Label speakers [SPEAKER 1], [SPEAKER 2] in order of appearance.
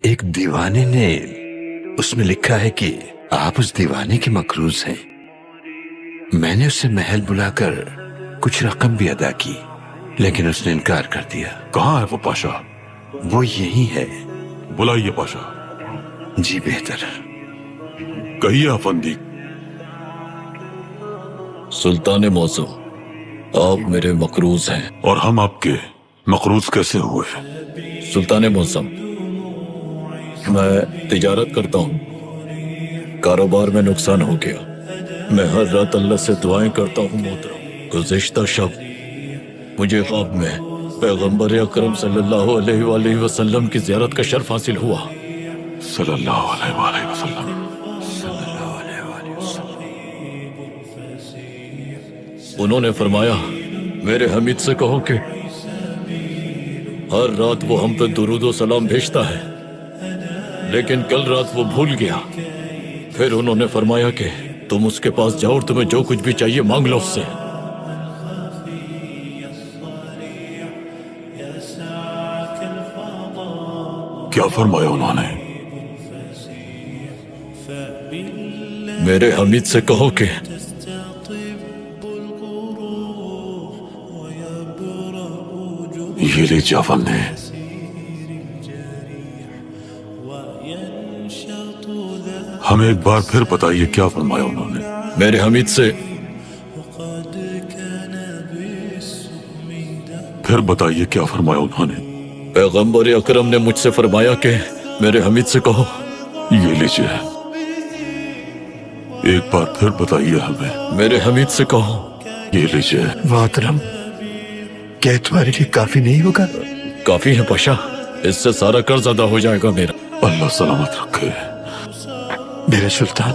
[SPEAKER 1] ایک دیوانے نے اس میں لکھا ہے کہ آپ اس دیوانے کے مقروض ہیں۔ میں نے اسے محل بلا کر کچھ رقم بھی ادا کی، لیکن اس نے انکار کر دیا۔
[SPEAKER 2] کہاں ہے وہ پاشا؟
[SPEAKER 1] وہ یہی ہے۔
[SPEAKER 2] بلائیے پاشا۔
[SPEAKER 1] جی بہتر۔
[SPEAKER 2] کہیے افندی۔
[SPEAKER 3] سلطان معظم، آپ میرے مقروض ہیں۔
[SPEAKER 2] اور ہم آپ کے مقروض کیسے ہوئے؟
[SPEAKER 3] سلطان معظم، میں تجارت کرتا ہوں، کاروبار میں نقصان ہو گیا۔ میں ہر رات اللہ سے دعائیں کرتا ہوں محترم۔ گزشتہ شب مجھے خواب میں پیغمبر اکرم صلی اللہ علیہ وآلہ وسلم کی زیارت کا شرف حاصل ہوا۔
[SPEAKER 2] صلی اللہ علیہ وآلہ وسلم۔
[SPEAKER 3] انہوں نے فرمایا، میرے حمید سے کہو کہ ہر رات وہ ہم پہ درود و سلام بھیجتا ہے، لیکن کل رات وہ بھول گیا۔ پھر انہوں نے فرمایا کہ تم اس کے پاس جاؤ اور تمہیں جو کچھ بھی چاہیے مانگ لو اس سے۔
[SPEAKER 2] کیا فرمایا انہوں نے؟
[SPEAKER 3] میرے حمید سے کہو کہ
[SPEAKER 2] یہ لے جعفر نے۔ ہمیں ایک بار پھر بتائیے کیا فرمایا انہوں نے؟
[SPEAKER 3] میرے حمید سے
[SPEAKER 2] پھر بتائیے کیا فرمایا انہوں نے؟
[SPEAKER 3] پیغمبر اکرم نے مجھ سے فرمایا کہ میرے حمید سے کہو۔
[SPEAKER 2] یہ لیجیے۔ ایک بار پھر بتائیے ہمیں۔
[SPEAKER 3] میرے حمید سے کہو۔
[SPEAKER 2] یہ لیجیے۔
[SPEAKER 1] محترم، کیا تمہارے لیے کافی نہیں ہوگا؟
[SPEAKER 3] کافی ہے پاشا، اس سے سارا قرض ادا ہو جائے گا میرا۔
[SPEAKER 2] اللہ سلامت رکھے۔
[SPEAKER 1] میرے سلطان،